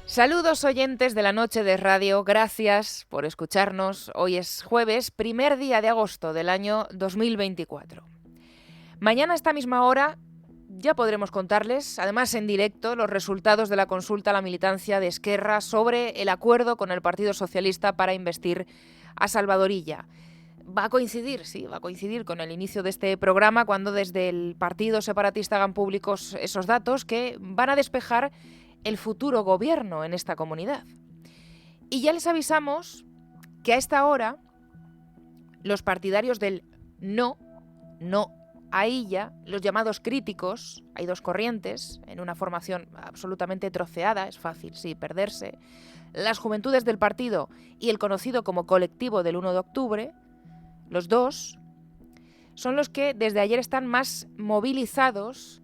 Saludos oyentes de la noche de radio, gracias por escucharnos. Hoy es jueves, primer día de agosto del año 2024. Mañana a esta misma hora ya podremos contarles, además en directo, los resultados de la consulta a la militancia de Esquerra sobre el acuerdo con el Partido Socialista para investir a Salvador Illa. Va a coincidir con el inicio de este programa cuando desde el Partido Separatista hagan públicos esos datos que van a despejar el futuro gobierno en esta comunidad. Y ya les avisamos que a esta hora los partidarios del no a Illa, los llamados críticos, hay dos corrientes, en una formación absolutamente troceada, es fácil, sí, perderse, las juventudes del partido y el conocido como colectivo del 1 de octubre, los dos son los que desde ayer están más movilizados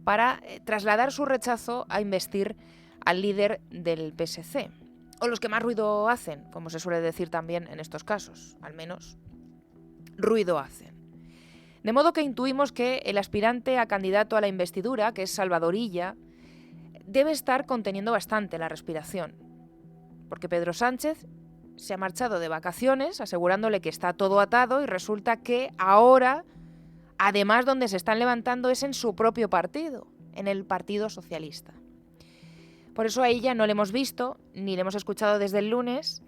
para trasladar su rechazo a investir al líder del PSC. O los que más ruido hacen, como se suele decir también en estos casos, al menos ruido hacen. De modo que intuimos que el aspirante a candidato a la investidura, que es Salvador Illa, debe estar conteniendo bastante la respiración. Porque Pedro Sánchez se ha marchado de vacaciones asegurándole que está todo atado y resulta que ahora, además, donde se están levantando es en su propio partido, en el Partido Socialista. Por eso a ella no le hemos visto, ni le hemos escuchado desde el lunes,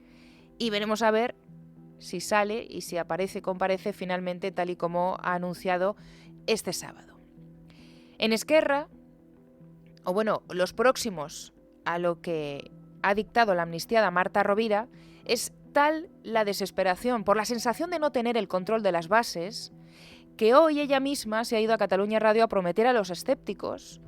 y veremos a ver si sale y si comparece finalmente tal y como ha anunciado este sábado. En Esquerra, o bueno, los próximos a lo que ha dictado la amnistiada Marta Rovira, es tal la desesperación por la sensación de no tener el control de las bases que hoy ella misma se ha ido a Catalunya Radio a prometer a los escépticos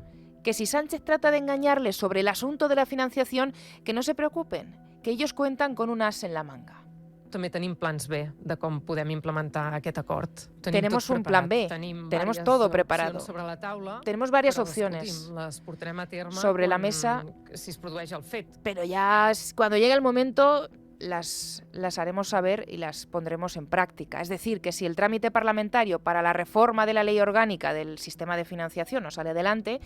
que si Sánchez trata de engañarles sobre el asunto de la financiación, que no se preocupen, que ellos cuentan con un as en la manga. També tenim plans B de com podem implementar aquest acord. Tenemos un plan B, tenemos todo preparado. Sobre la taula, tenemos varias opciones les portarem a terme sobre la mesa, si es produeix el fet. Pero ya cuando llegue el momento las haremos saber y las pondremos en práctica. Es decir, que si el trámite parlamentario para la reforma de la ley orgánica del sistema de financiación no sale adelante,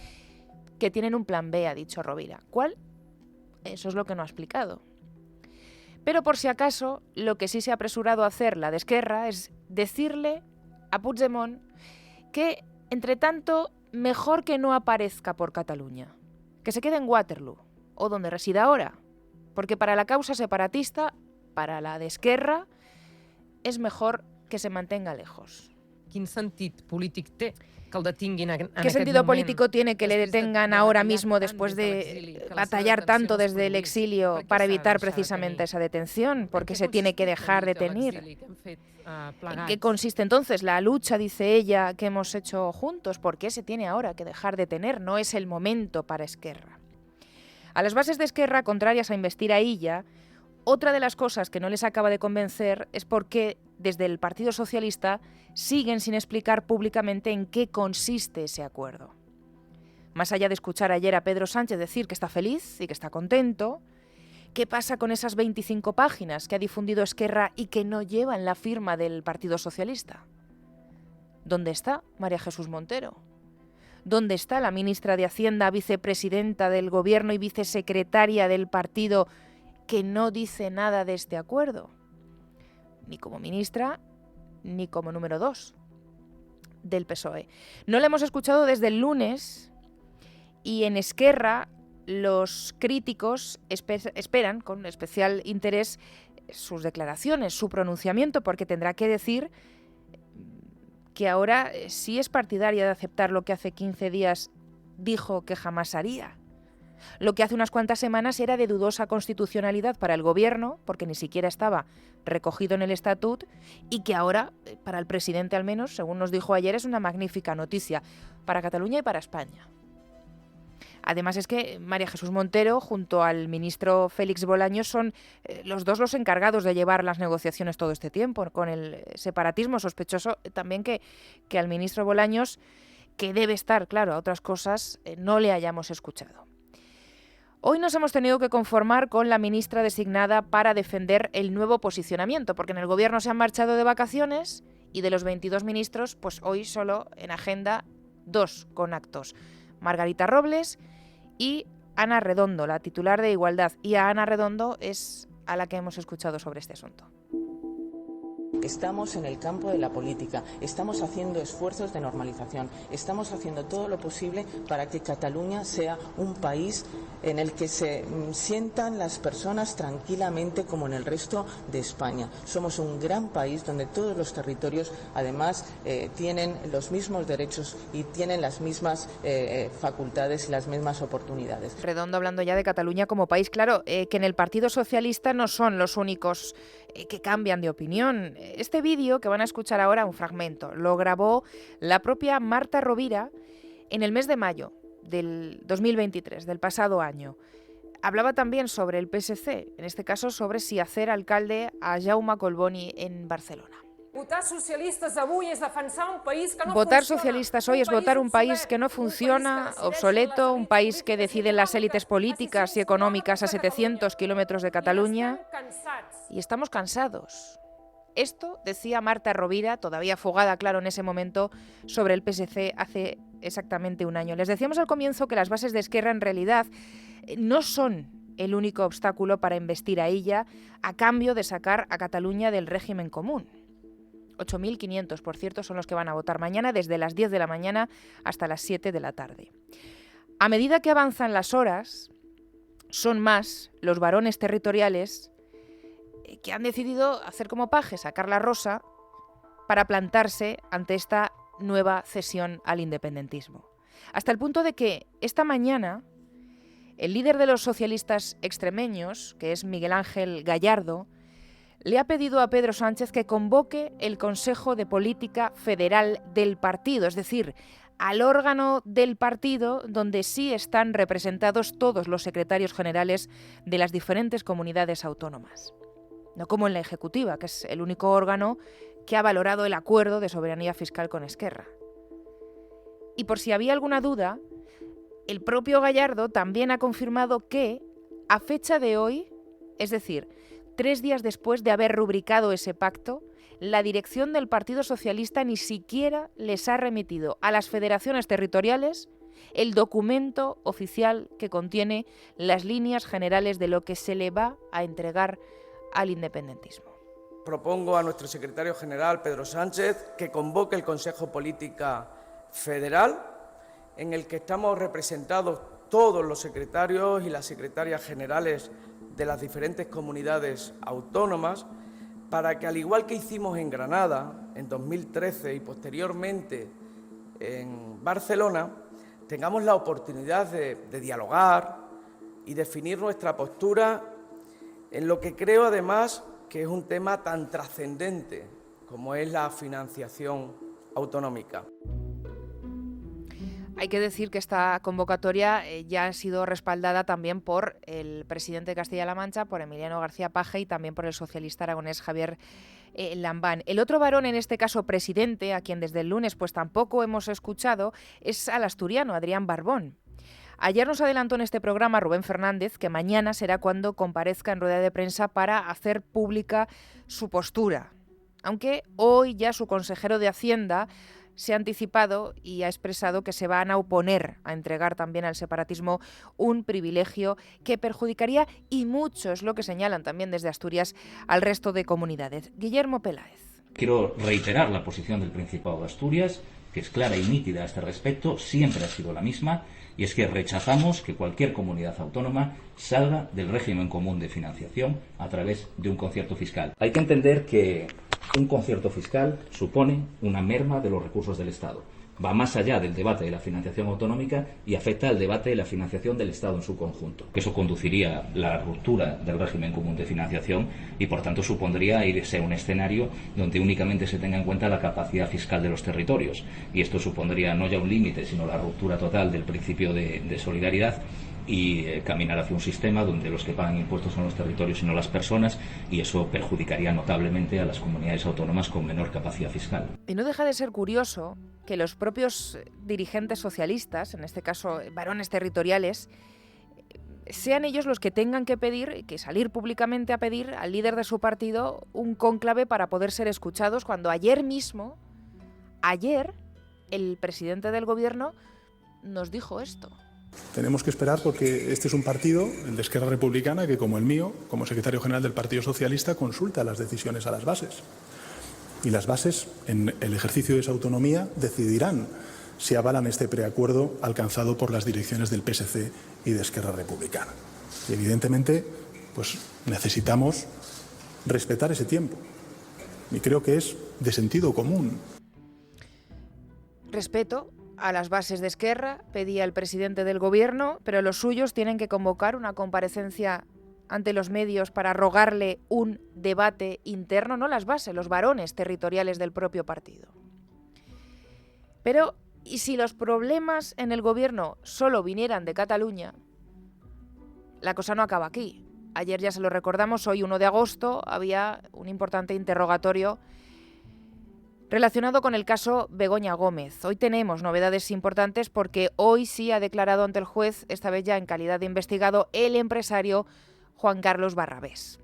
que tienen un plan B, ha dicho Rovira. ¿Cuál? Eso es lo que no ha explicado. Pero por si acaso, lo que sí se ha apresurado a hacer la de Esquerra es decirle a Puigdemont que, entre tanto, mejor que no aparezca por Cataluña, que se quede en Waterloo, o donde resida ahora, porque para la causa separatista, para la de Esquerra, es mejor que se mantenga lejos. Quin sentit polític té que el detinguin en ¿Qué sentido político tiene que le detengan ahora mismo después de batallar tanto desde el exilio para evitar precisamente esa detención? ¿Por qué se tiene que dejar detener? ¿En qué consiste entonces la lucha, dice ella, que hemos hecho juntos? ¿Por qué se tiene ahora que dejar detener? No es el momento para Esquerra. A las bases de Esquerra, contrarias a investir a Illa, otra de las cosas que no les acaba de convencer es por qué desde el Partido Socialista siguen sin explicar públicamente en qué consiste ese acuerdo. Más allá de escuchar ayer a Pedro Sánchez decir que está feliz y que está contento, ¿qué pasa con esas 25 páginas que ha difundido Esquerra y que no llevan la firma del Partido Socialista? ¿Dónde está María Jesús Montero? ¿Dónde está la ministra de Hacienda, vicepresidenta del Gobierno y vicesecretaria del partido, que no dice nada de este acuerdo? Ni como ministra, ni como número 2 del PSOE. No la hemos escuchado desde el lunes y en Esquerra los críticos esperan con especial interés sus declaraciones, su pronunciamiento, porque tendrá que decir que ahora sí es partidaria de aceptar lo que hace 15 días dijo que jamás haría. Lo que hace unas cuantas semanas era de dudosa constitucionalidad para el gobierno, porque ni siquiera estaba recogido en el estatut, y que ahora, para el presidente al menos, según nos dijo ayer, es una magnífica noticia para Cataluña y para España. Además es que María Jesús Montero, junto al ministro Félix Bolaños, son los dos los encargados de llevar las negociaciones todo este tiempo, con el separatismo. Sospechoso también que al ministro Bolaños, que debe estar, claro, a otras cosas, no le hayamos escuchado. Hoy nos hemos tenido que conformar con la ministra designada para defender el nuevo posicionamiento, porque en el gobierno se han marchado de vacaciones y de los 22 ministros, pues hoy solo en agenda 2 con actos. Margarita Robles y Ana Redondo, la titular de Igualdad. Y a Ana Redondo es a la que hemos escuchado sobre este asunto. Estamos en el campo de la política, estamos haciendo esfuerzos de normalización, estamos haciendo todo lo posible para que Cataluña sea un país en el que se sientan las personas tranquilamente como en el resto de España. Somos un gran país donde todos los territorios además tienen los mismos derechos y tienen las mismas facultades y las mismas oportunidades. Redondo hablando ya de Cataluña como país. Claro, que en el Partido Socialista no son los únicos que cambian de opinión. Este vídeo que van a escuchar ahora, un fragmento, lo grabó la propia Marta Rovira en el mes de mayo del 2023, del pasado año. Hablaba también sobre el PSC, en este caso sobre si hacer alcalde a Jaume Collboni en Barcelona. Votar socialistas hoy es defensar un país que no Votar funciona. socialistas hoy es votar un país que no funciona, obsoleto, un país que deciden las élites políticas y económicas a 700 kilómetros de Cataluña. Y estamos cansados. Esto decía Marta Rovira, todavía fugada, claro, en ese momento, sobre el PSC hace exactamente un año. Les decíamos al comienzo que las bases de Esquerra en realidad no son el único obstáculo para investir a ella a cambio de sacar a Cataluña del régimen común. 8.500, por cierto, son los que van a votar mañana desde las 10 de la mañana hasta las 7 de la tarde. A medida que avanzan las horas, son más los varones territoriales que han decidido hacer como Paje, sacar la rosa para plantarse ante esta nueva cesión al independentismo. Hasta el punto de que esta mañana el líder de los socialistas extremeños, que es Miguel Ángel Gallardo, le ha pedido a Pedro Sánchez que convoque el Consejo de Política Federal del partido, es decir, al órgano del partido donde sí están representados todos los secretarios generales de las diferentes comunidades autónomas. No como en la Ejecutiva, que es el único órgano que ha valorado el acuerdo de soberanía fiscal con Esquerra. Y por si había alguna duda, el propio Gallardo también ha confirmado que, a fecha de hoy, es decir, 3 días después de haber rubricado ese pacto, la dirección del Partido Socialista ni siquiera les ha remitido a las federaciones territoriales el documento oficial que contiene las líneas generales de lo que se le va a entregar al independentismo. Propongo a nuestro secretario general, Pedro Sánchez, que convoque el Consejo Política Federal, en el que estamos representados todos los secretarios y las secretarias generales de las diferentes comunidades autónomas, para que, al igual que hicimos en Granada en 2013 y posteriormente en Barcelona, tengamos la oportunidad de dialogar y definir nuestra postura en lo que creo, además, que es un tema tan trascendente como es la financiación autonómica. Hay que decir que esta convocatoria ya ha sido respaldada también por el presidente de Castilla-La Mancha, por Emiliano García Paje y también por el socialista aragonés Javier Lambán. El otro varón, en este caso presidente, a quien desde el lunes pues tampoco hemos escuchado, es al asturiano Adrián Barbón. Ayer nos adelantó en este programa Rubén Fernández que mañana será cuando comparezca en rueda de prensa para hacer pública su postura. Aunque hoy ya su consejero de Hacienda se ha anticipado y ha expresado que se van a oponer a entregar también al separatismo un privilegio que perjudicaría, y mucho es lo que señalan también desde Asturias, al resto de comunidades. Guillermo Peláez. Quiero reiterar la posición del Principado de Asturias, que es clara y nítida a este respecto, siempre ha sido la misma, y es que rechazamos que cualquier comunidad autónoma salga del régimen común de financiación a través de un concierto fiscal. Hay que entender que un concierto fiscal supone una merma de los recursos del Estado. Va más allá del debate de la financiación autonómica y afecta al debate de la financiación del Estado en su conjunto. Eso conduciría a la ruptura del régimen común de financiación y, por tanto, supondría irse a un escenario donde únicamente se tenga en cuenta la capacidad fiscal de los territorios. Y esto supondría no ya un límite, sino la ruptura total del principio de solidaridad y caminar hacia un sistema donde los que pagan impuestos son los territorios y no las personas, y eso perjudicaría notablemente a las comunidades autónomas con menor capacidad fiscal. Y no deja de ser curioso que los propios dirigentes socialistas, en este caso varones territoriales, sean ellos los que tengan que pedir, que salir públicamente a pedir al líder de su partido un cónclave para poder ser escuchados, cuando ayer mismo, el presidente del gobierno nos dijo esto. Tenemos que esperar porque este es un partido, el de Esquerra Republicana, que como el mío, como secretario general del Partido Socialista, consulta las decisiones a las bases. Y las bases, en el ejercicio de esa autonomía, decidirán si avalan este preacuerdo alcanzado por las direcciones del PSC y de Esquerra Republicana. Y evidentemente, pues necesitamos respetar ese tiempo. Y creo que es de sentido común. Respeto a las bases de Esquerra, pedía el presidente del Gobierno, pero los suyos tienen que convocar una comparecencia ante los medios para rogarle un debate interno, no las bases, los varones territoriales del propio partido. Pero, ¿y si los problemas en el Gobierno solo vinieran de Cataluña? La cosa no acaba aquí. Ayer ya se lo recordamos, hoy 1 de agosto había un importante interrogatorio relacionado con el caso Begoña Gómez. Hoy tenemos novedades importantes porque hoy sí ha declarado ante el juez, esta vez ya en calidad de investigado, el empresario Juan Carlos Barrabés.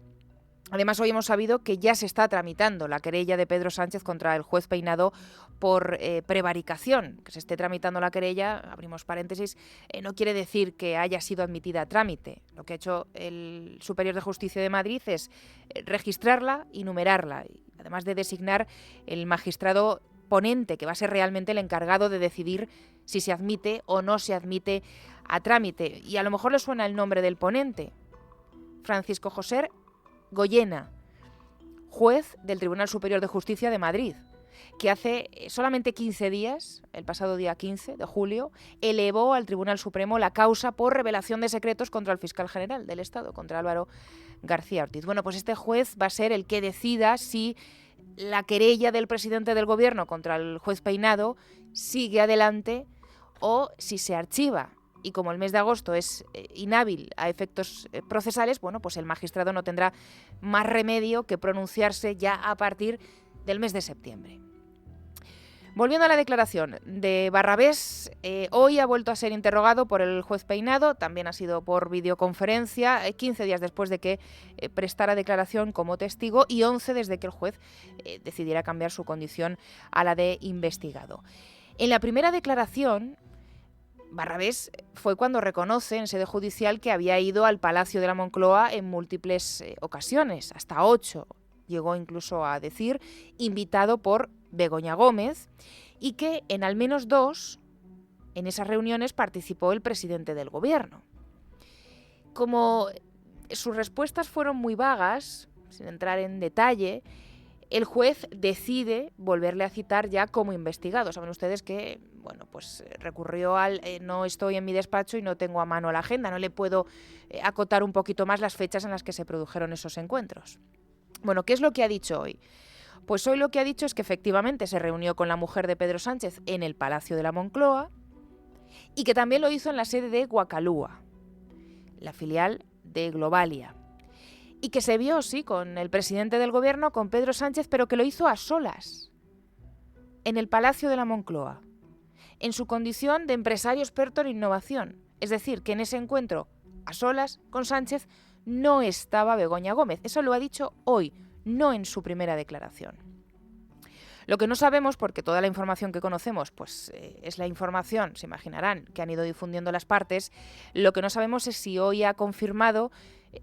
Además, hoy hemos sabido que ya se está tramitando la querella de Pedro Sánchez contra el juez Peinado por prevaricación. Que se esté tramitando la querella, abrimos paréntesis, no quiere decir que haya sido admitida a trámite. Lo que ha hecho el Superior de Justicia de Madrid es registrarla y numerarla, además de designar el magistrado ponente, que va a ser realmente el encargado de decidir si se admite o no se admite a trámite. Y a lo mejor le suena el nombre del ponente, Francisco José Goyena, juez del Tribunal Superior de Justicia de Madrid, que hace solamente 15 días, el pasado día 15 de julio, elevó al Tribunal Supremo la causa por revelación de secretos contra el fiscal general del Estado, contra Álvaro García Ortiz. Bueno, pues este juez va a ser el que decida si la querella del presidente del Gobierno contra el juez Peinado sigue adelante o si se archiva. Y como el mes de agosto es inhábil a efectos procesales, bueno, pues el magistrado no tendrá más remedio que pronunciarse ya a partir del mes de septiembre. Volviendo a la declaración de Barrabés, hoy ha vuelto a ser interrogado por el juez Peinado, también ha sido por videoconferencia, 15 días después de que prestara declaración como testigo y 11 desde que el juez decidiera cambiar su condición a la de investigado. En la primera declaración, Barrabés fue cuando reconoce en sede judicial que había ido al Palacio de la Moncloa en múltiples ocasiones, hasta 8. Llegó incluso a decir, invitado por Begoña Gómez, y que en al menos 2, en esas reuniones participó el presidente del Gobierno. Como sus respuestas fueron muy vagas, sin entrar en detalle, el juez decide volverle a citar ya como investigado. Saben ustedes que, bueno, pues recurrió al no estoy en mi despacho y no tengo a mano la agenda, no le puedo acotar un poquito más las fechas en las que se produjeron esos encuentros. Bueno, ¿qué es lo que ha dicho hoy? Pues hoy lo que ha dicho es que efectivamente se reunió con la mujer de Pedro Sánchez en el Palacio de la Moncloa y que también lo hizo en la sede de Guacalúa, la filial de Globalia. Y que se vio, sí, con el presidente del Gobierno, con Pedro Sánchez, pero que lo hizo a solas, en el Palacio de la Moncloa, en su condición de empresario experto en innovación. Es decir, que en ese encuentro, a solas, con Sánchez, no estaba Begoña Gómez. Eso lo ha dicho hoy, no en su primera declaración. Lo que no sabemos, porque toda la información que conocemos pues, es la información, se imaginarán, que han ido difundiendo las partes, lo que no sabemos es si hoy ha confirmado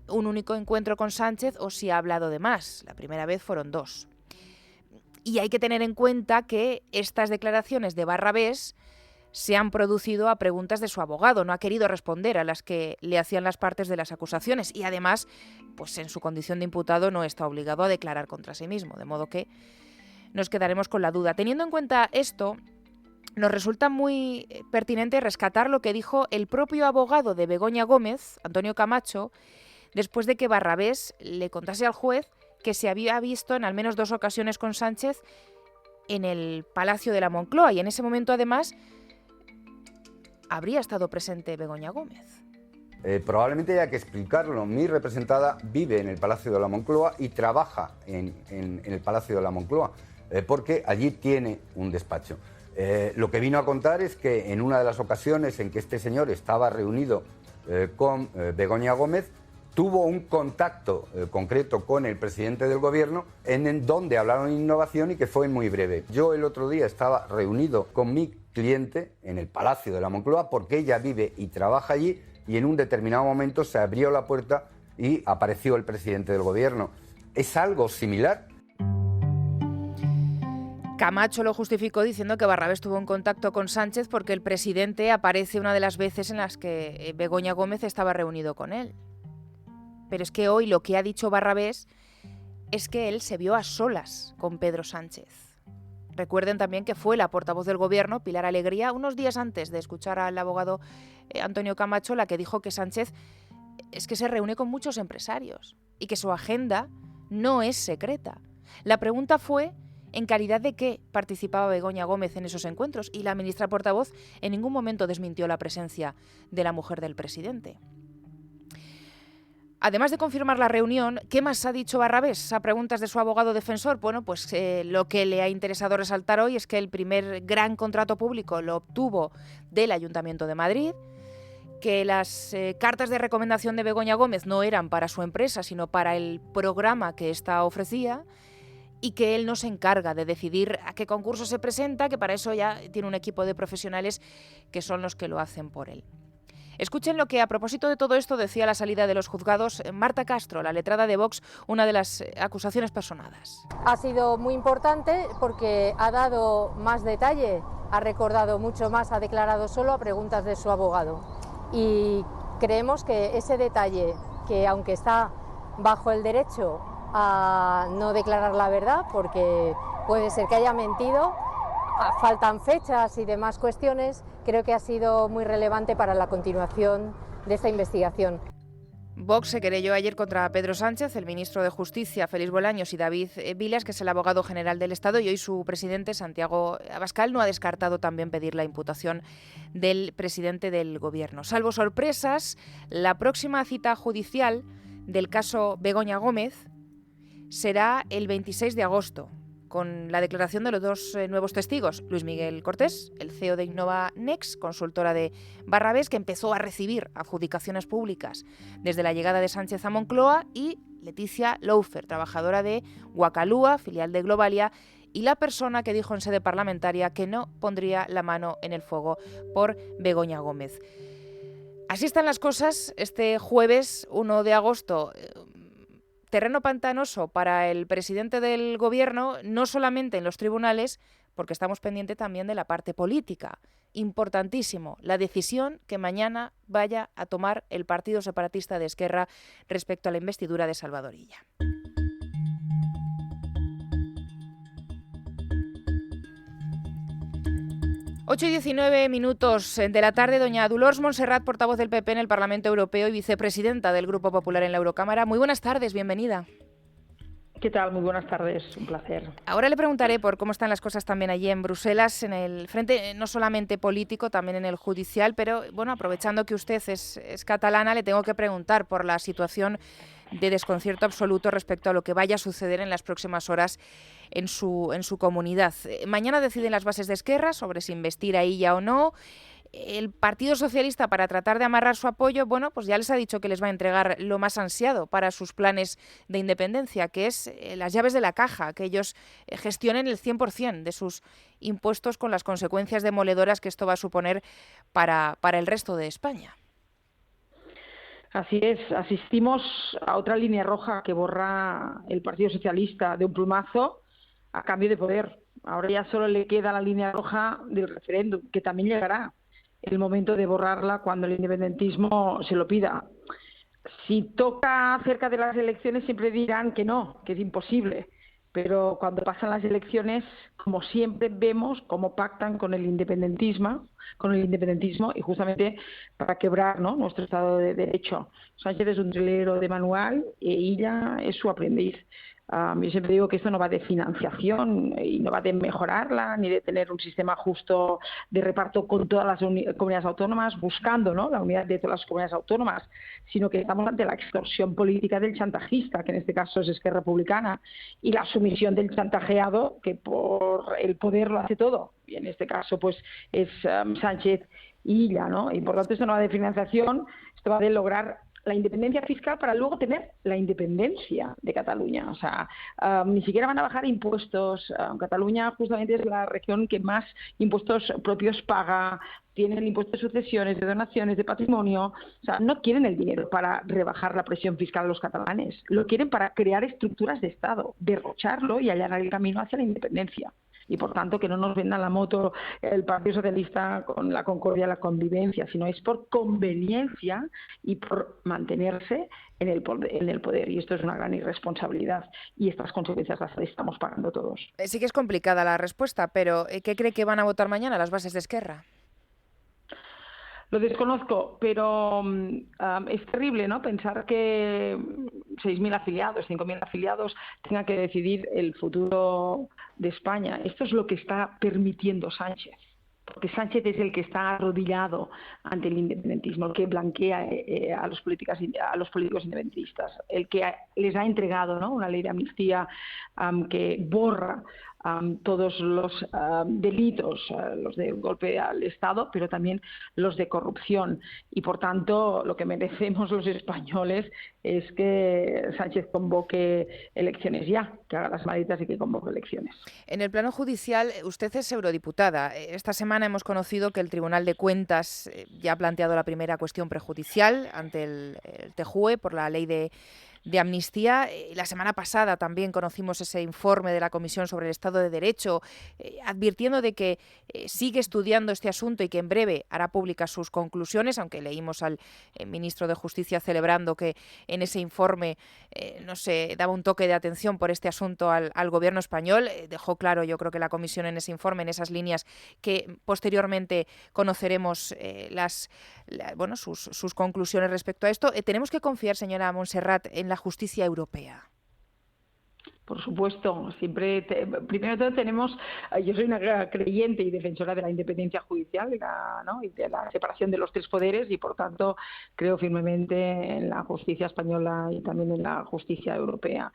un único encuentro con Sánchez o si ha hablado de más. La primera vez fueron 2. Y hay que tener en cuenta que estas declaraciones de Barrabés se han producido a preguntas de su abogado. No ha querido responder a las que le hacían las partes de las acusaciones y además, pues en su condición de imputado no está obligado a declarar contra sí mismo, de modo que nos quedaremos con la duda. Teniendo en cuenta esto, nos resulta muy pertinente rescatar lo que dijo el propio abogado de Begoña Gómez, Antonio Camacho, después de que Barrabés le contase al juez que se había visto en al menos 2 ocasiones con Sánchez en el Palacio de la Moncloa y en ese momento además habría estado presente Begoña Gómez. Probablemente haya que explicarlo. Mi representada vive en el Palacio de la Moncloa y trabaja en el Palacio de la Moncloa, porque allí tiene un despacho. Lo que vino a contar es que en una de las ocasiones en que este señor estaba reunido con Begoña Gómez, tuvo un contacto concreto con el presidente del gobierno en donde hablaron de innovación y que fue muy breve. Yo el otro día estaba reunido con mi cliente en el Palacio de la Moncloa porque ella vive y trabaja allí y en un determinado momento se abrió la puerta y apareció el presidente del gobierno. ¿Es algo similar? Camacho lo justificó diciendo que Barrabés tuvo un contacto con Sánchez porque el presidente aparece una de las veces en las que Begoña Gómez estaba reunido con él. Pero es que hoy lo que ha dicho Barrabés es que él se vio a solas con Pedro Sánchez. Recuerden también que fue la portavoz del gobierno, Pilar Alegría, unos días antes de escuchar al abogado Antonio Camacho, la que dijo que Sánchez es que se reúne con muchos empresarios y que su agenda no es secreta. La pregunta fue en calidad de qué participaba Begoña Gómez en esos encuentros y la ministra portavoz en ningún momento desmintió la presencia de la mujer del presidente. Además de confirmar la reunión, ¿qué más ha dicho Barrabés a preguntas de su abogado defensor? Bueno, pues lo que le ha interesado resaltar hoy es que el primer gran contrato público lo obtuvo del Ayuntamiento de Madrid, que las cartas de recomendación de Begoña Gómez no eran para su empresa, sino para el programa que ésta ofrecía, y que él no se encarga de decidir a qué concurso se presenta, que para eso ya tiene un equipo de profesionales que son los que lo hacen por él. Escuchen lo que a propósito de todo esto decía a la salida de los juzgados Marta Castro, la letrada de Vox, una de las acusaciones personadas. Ha sido muy importante porque ha dado más detalle, ha recordado mucho más, ha declarado solo a preguntas de su abogado. Y creemos que ese detalle, que aunque está bajo el derecho a no declarar la verdad, porque puede ser que haya mentido, faltan fechas y demás cuestiones, creo que ha sido muy relevante para la continuación de esta investigación. Vox se querelló ayer contra Pedro Sánchez, el ministro de Justicia, Félix Bolaños, y David Vilas, que es el abogado general del Estado, y hoy su presidente, Santiago Abascal, no ha descartado también pedir la imputación del presidente del Gobierno. Salvo sorpresas, la próxima cita judicial del caso Begoña Gómez será el 26 de agosto, con la declaración de los dos nuevos testigos, Luis Miguel Cortés, el CEO de Innova Next, consultora de Barrabés, que empezó a recibir adjudicaciones públicas desde la llegada de Sánchez a Moncloa, y Leticia Loufer, trabajadora de Guacalúa, filial de Globalia, y la persona que dijo en sede parlamentaria que no pondría la mano en el fuego por Begoña Gómez. Así están las cosas este jueves 1 de agosto. Terreno pantanoso para el presidente del Gobierno, no solamente en los tribunales, porque estamos pendientes también de la parte política. Importantísimo, la decisión que mañana vaya a tomar el Partido Separatista de Esquerra respecto a la investidura de Salvador Illa. Ocho y 19 minutos de la tarde, doña Dolors Montserrat, portavoz del PP en el Parlamento Europeo y vicepresidenta del Grupo Popular en la Eurocámara. Muy buenas tardes, bienvenida. ¿Qué tal? Muy buenas tardes, un placer. Ahora le preguntaré por cómo están las cosas también allí en Bruselas, en el frente no solamente político, también en el judicial, pero bueno, aprovechando que usted es catalana, le tengo que preguntar por la situación de desconcierto absoluto respecto a lo que vaya a suceder en las próximas horas en su comunidad. Mañana deciden las bases de Esquerra sobre si investir a Illa o no. El Partido Socialista, para tratar de amarrar su apoyo, bueno, pues ya les ha dicho que les va a entregar lo más ansiado para sus planes de independencia, que es las llaves de la caja, que ellos gestionen el 100% de sus impuestos, con las consecuencias demoledoras que esto va a suponer para el resto de España. Así es, asistimos a otra línea roja que borra el Partido Socialista de un plumazo a cambio de poder. Ahora ya solo le queda la línea roja del referéndum, que también llegará el momento de borrarla cuando el independentismo se lo pida. Si toca cerca de las elecciones siempre dirán que no, que es imposible, pero cuando pasan las elecciones, como siempre, vemos cómo pactan con el independentismo y justamente para quebrar, ¿no?, nuestro Estado de Derecho. Sánchez es un trilero de manual y Illa es su aprendiz. Yo siempre digo que esto no va de financiación y no va de mejorarla ni de tener un sistema justo de reparto con todas las comunidades autónomas, buscando, ¿no?, la unidad de todas las comunidades autónomas, sino que estamos ante la extorsión política del chantajista, que en este caso es Esquerra Republicana, y la sumisión del chantajeado, que por el poder lo hace todo. Y en este caso pues es Sánchez y Illa, ¿no? Y por lo tanto esto no va de financiación, esto va de lograr la independencia fiscal para luego tener la independencia de Cataluña. O sea, ni siquiera van a bajar impuestos. Cataluña justamente es la región que más impuestos propios paga, tienen el impuesto de sucesiones, de donaciones, de patrimonio. O sea, no quieren el dinero para rebajar la presión fiscal a los catalanes, lo quieren para crear estructuras de Estado, derrocharlo y allanar el camino hacia la independencia. Y por tanto que no nos venda la moto el Partido Socialista con la concordia, la convivencia, sino es por conveniencia y por mantenerse en el poder. Y esto es una gran irresponsabilidad y estas consecuencias las estamos pagando todos. Sí que es complicada la respuesta, pero ¿qué cree que van a votar mañana las bases de Esquerra? Lo desconozco, pero es terrible, ¿no? Pensar que 6.000 afiliados, 5.000 afiliados tengan que decidir el futuro de España. Esto es lo que está permitiendo Sánchez, porque Sánchez es el que está arrodillado ante el independentismo, el que blanquea a los políticos independentistas, el que les ha entregado, ¿no?, una ley de amnistía que borra todos los delitos, los de golpe al Estado, pero también los de corrupción. Y, por tanto, lo que merecemos los españoles es que Sánchez convoque elecciones ya, que haga las maletas y que convoque elecciones. En el plano judicial, usted es eurodiputada. Esta semana hemos conocido que el Tribunal de Cuentas ya ha planteado la primera cuestión prejudicial ante el TJUE por la ley de amnistía. La semana pasada también conocimos ese informe de la Comisión sobre el Estado de Derecho, advirtiendo de que sigue estudiando este asunto y que en breve hará públicas sus conclusiones, aunque leímos al ministro de Justicia celebrando que en ese informe no se daba un toque de atención por este asunto al gobierno español. Dejó claro, yo creo que la Comisión en ese informe, en esas líneas que posteriormente conoceremos sus conclusiones respecto a esto. Tenemos que confiar, señora Montserrat, en la justicia europea. Por supuesto, siempre, primero de todo yo soy una creyente y defensora de la independencia judicial y de la separación de los tres poderes y por tanto creo firmemente en la justicia española y también en la justicia europea.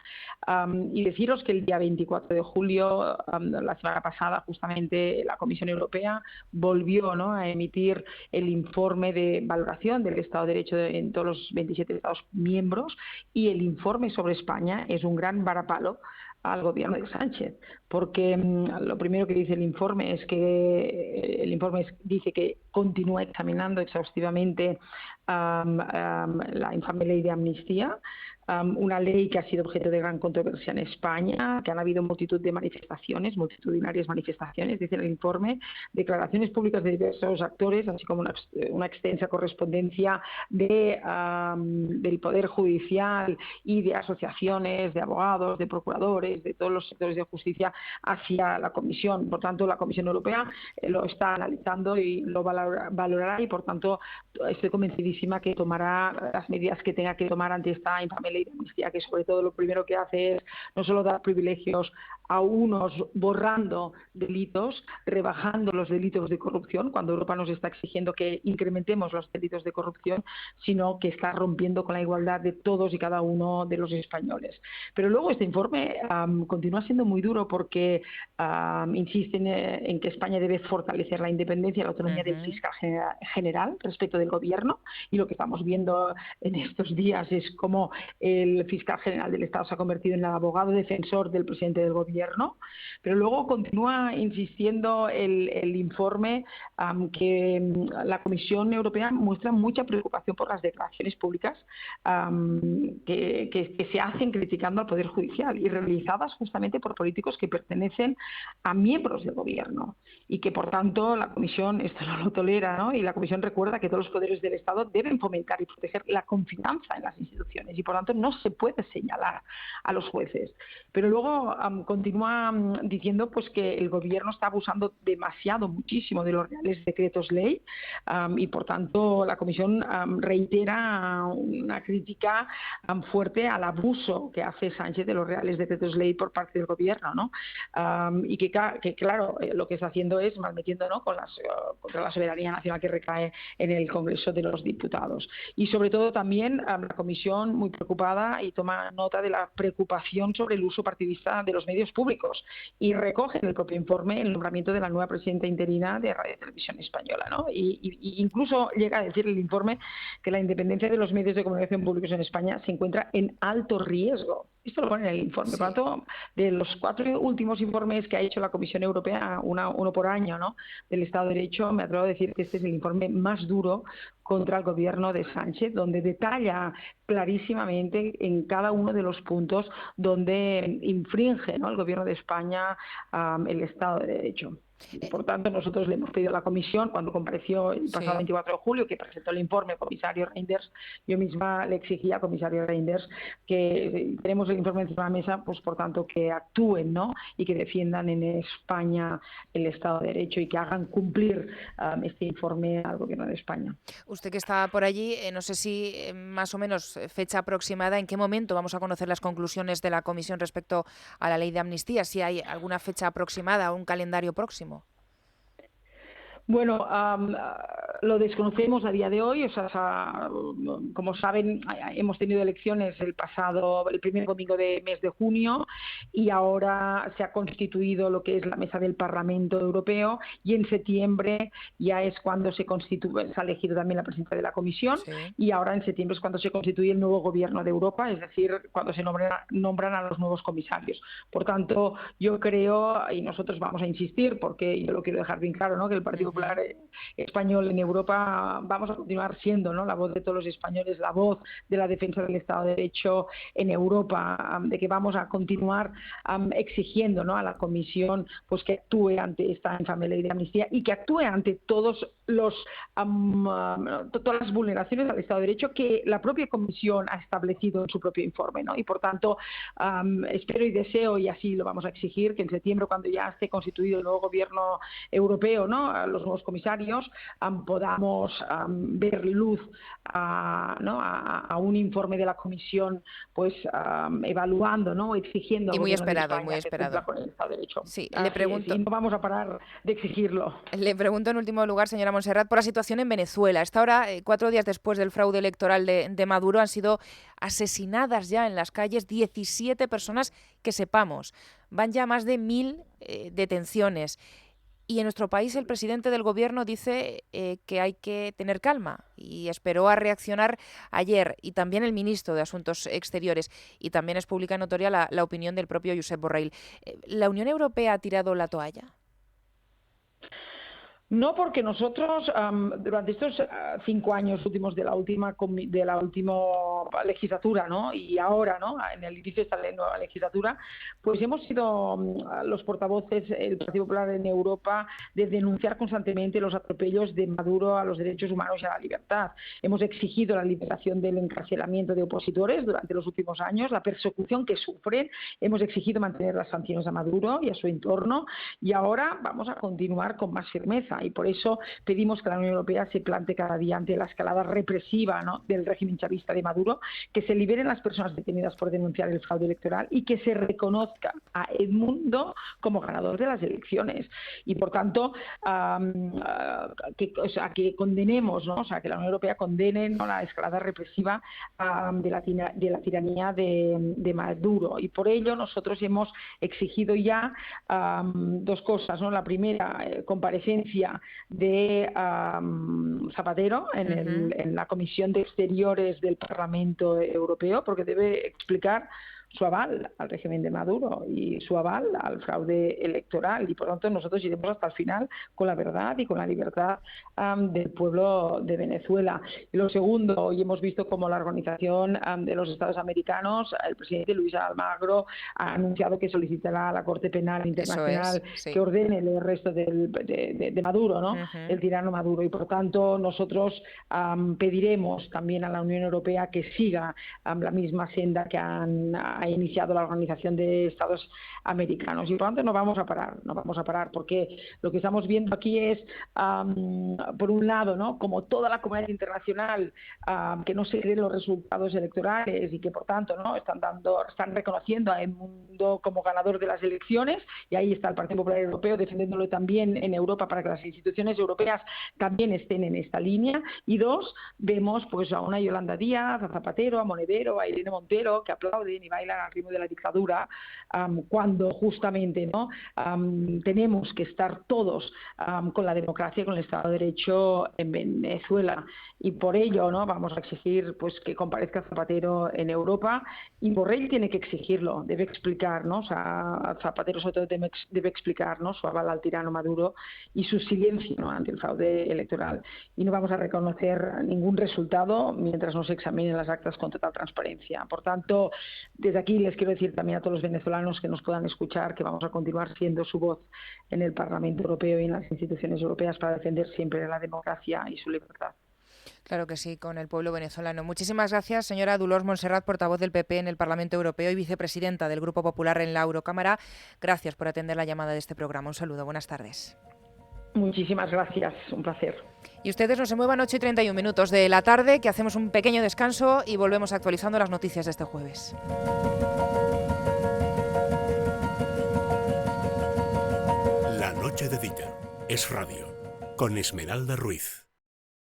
Y deciros que el día 24 de julio, la semana pasada, justamente la Comisión Europea volvió, ¿no?, a emitir el informe de valoración del Estado de Derecho en todos los 27 Estados miembros y el informe sobre España es un gran varapalo al gobierno de Sánchez, porque lo primero que dice el informe es que dice que continúa examinando exhaustivamente la infame ley de amnistía, una ley que ha sido objeto de gran controversia en España, que han habido multitudinarias manifestaciones, dice el informe, declaraciones públicas de diversos actores, así como una extensa correspondencia del Poder Judicial y de asociaciones, de abogados, de procuradores, de todos los sectores de justicia hacia la Comisión. Por tanto, la Comisión Europea lo está analizando y lo valorará y, por tanto, estoy convencidísima que tomará las medidas que tenga que tomar ante esta infame ley de amnistía, que sobre todo lo primero que hace es no solo dar privilegios a unos borrando delitos, rebajando los delitos de corrupción, cuando Europa nos está exigiendo que incrementemos los delitos de corrupción, sino que está rompiendo con la igualdad de todos y cada uno de los españoles. Pero luego este informe continúa siendo muy duro porque insisten en que España debe fortalecer la independencia y la autonomía del fiscal general respecto del gobierno, y lo que estamos viendo en estos días es cómo el fiscal general del Estado se ha convertido en el abogado defensor del presidente del gobierno, pero luego continúa insistiendo el informe que la Comisión Europea muestra mucha preocupación por las declaraciones públicas que se hacen criticando al Poder Judicial y realizadas justamente por políticos que pertenecen a miembros del gobierno y que, por tanto, la Comisión esto no lo tolera, ¿no? Y la Comisión recuerda que todos los poderes del Estado deben fomentar y proteger la confianza en las instituciones y, por tanto, no se puede señalar a los jueces. Pero luego continúa diciendo pues que el gobierno está abusando muchísimo de los reales decretos ley y, por tanto, la Comisión reitera una crítica fuerte al abuso que hace Sánchez de los reales decretos ley por parte del gobierno, ¿no? Y que claro, lo que está haciendo es malmetiendo, ¿no?, contra la soberanía nacional que recae en el Congreso de los Diputados. Y sobre todo también la Comisión muy preocupada y toma nota de la preocupación sobre el uso partidista de los medios públicos y recoge en el propio informe el nombramiento de la nueva presidenta interina de Radio y Televisión Española, ¿no? Y incluso llega a decir el informe que la independencia de los medios de comunicación públicos en España se encuentra en alto riesgo. Esto lo pone en el informe. Por lo tanto, de los 4 últimos informes que ha hecho la Comisión Europea, uno por año, ¿no?, del Estado de Derecho, me atrevo a decir que este es el informe más duro contra el gobierno de Sánchez, donde detalla clarísimamente en cada uno de los puntos donde infringe, ¿no?, el gobierno de España el Estado de Derecho. Por tanto, nosotros le hemos pedido a la Comisión, cuando compareció el pasado 24 de julio, que presentó el informe al comisario Reinders, yo misma le exigía al comisario Reinders que tenemos el informe encima de la mesa, pues por tanto que actúen, ¿no?, y que defiendan en España el Estado de Derecho y que hagan cumplir este informe al Gobierno de España. Usted que está por allí, no sé si más o menos fecha aproximada, ¿en qué momento vamos a conocer las conclusiones de la Comisión respecto a la ley de amnistía? Si hay alguna fecha aproximada o un calendario próximo. Bueno, lo desconocemos a día de hoy. O sea, como saben, hemos tenido elecciones el primer domingo de mes de junio, y ahora se ha constituido lo que es la mesa del Parlamento Europeo, y en septiembre ya es cuando se ha elegido también la presidenta de la Comisión, y ahora en septiembre es cuando se constituye el nuevo gobierno de Europa, es decir, cuando se nombran a los nuevos comisarios. Por tanto, yo creo, y nosotros vamos a insistir, porque yo lo quiero dejar bien claro, ¿no?, que el Partido Popular Español en Europa vamos a continuar siendo, ¿no?, la voz de todos los españoles, la voz de la defensa del Estado de Derecho en Europa, de que vamos a continuar exigiendo, ¿no?, a la Comisión pues que actúe ante esta infame ley de amnistía y que actúe ante todas las vulneraciones al Estado de Derecho que la propia Comisión ha establecido en su propio informe, ¿no? Y por tanto espero y deseo, y así lo vamos a exigir, que en septiembre, cuando ya esté constituido el nuevo gobierno europeo, ¿no?, los nuevos comisarios, podamos ver luz a un informe de la Comisión, pues evaluando, ¿no?, exigiendo. Y muy esperado, con el Estado de Derecho. Sí, le pregunto. Y no vamos a parar de exigirlo. Le pregunto en último lugar, señora Montserrat, por la situación en Venezuela. Hasta ahora, 4 días después del fraude electoral de Maduro, han sido asesinadas ya en las calles 17 personas que sepamos. Van ya más de 1000 detenciones. Y en nuestro país el presidente del gobierno dice que hay que tener calma y esperó a reaccionar ayer, y también el ministro de Asuntos Exteriores, y también es pública y notoria la opinión del propio Josep Borrell. ¿La Unión Europea ha tirado la toalla? No, porque nosotros durante estos 5 años últimos de la última legislatura, ¿no?, y ahora, ¿no?, en el inicio de esta nueva legislatura, pues hemos sido los portavoces, el Partido Popular en Europa, de denunciar constantemente los atropellos de Maduro a los derechos humanos y a la libertad. Hemos exigido la liberación del encarcelamiento de opositores durante los últimos años, la persecución que sufren. Hemos exigido mantener las sanciones a Maduro y a su entorno, y ahora vamos a continuar con más firmeza. Y por eso pedimos que la Unión Europea se plante cada día ante la escalada represiva, ¿no?, del régimen chavista de Maduro, que se liberen las personas detenidas por denunciar el fraude electoral y que se reconozca a Edmundo como ganador de las elecciones. Y por tanto, que condenemos, ¿no?, o sea, que la Unión Europea condene, ¿no?, la escalada represiva de la tiranía de Maduro. Y por ello nosotros hemos exigido ya 2 cosas, ¿no? La primera, comparecencia de Zapatero en la Comisión de Exteriores del Parlamento Europeo, porque debe explicar su aval al régimen de Maduro y su aval al fraude electoral, y por lo tanto nosotros iremos hasta el final con la verdad y con la libertad del pueblo de Venezuela. Y lo segundo, hoy hemos visto como la Organización de los Estados Americanos, el presidente Luis Almagro ha anunciado que solicitará a la Corte Penal Internacional que ordene el arresto de Maduro, ¿no? El tirano Maduro, y por tanto nosotros pediremos también a la Unión Europea que siga la misma senda que han ha iniciado la Organización de Estados Americanos. Y por lo tanto no vamos a parar, porque lo que estamos viendo aquí es, por un lado, ¿no?, como toda la comunidad internacional que no se creen los resultados electorales y que por tanto, ¿no?, están reconociendo a Edmundo como ganador de las elecciones, y ahí está el Partido Popular Europeo defendiéndolo también en Europa para que las instituciones europeas también estén en esta línea. Y dos, vemos pues a una Yolanda Díaz, a Zapatero, a Monedero, a Irene Montero, que aplauden y bailan al ritmo de la dictadura, cuando justamente, ¿no?, tenemos que estar todos con la democracia y con el Estado de Derecho en Venezuela. Y por ello, ¿no?, vamos a exigir pues que comparezca Zapatero en Europa, y Borrell tiene que exigirlo, debe explicarnos, Zapatero sobre todo debe explicarnos su aval al tirano Maduro y su silencio, ¿no?, ante el fraude electoral. Y no vamos a reconocer ningún resultado mientras no se examinen las actas con total transparencia. Por tanto, desde aquí les quiero decir también a todos los venezolanos que nos puedan escuchar que vamos a continuar siendo su voz en el Parlamento Europeo y en las instituciones europeas para defender siempre la democracia y su libertad. Claro que sí, con el pueblo venezolano. Muchísimas gracias, señora Dolors Montserrat, portavoz del PP en el Parlamento Europeo y vicepresidenta del Grupo Popular en la Eurocámara. Gracias por atender la llamada de este programa. Un saludo, buenas tardes. Muchísimas gracias, un placer. Y ustedes no se muevan, 8:31 de la tarde, que hacemos un pequeño descanso y volvemos actualizando las noticias de este jueves. La noche de Dita es radio, con Esmeralda Ruiz.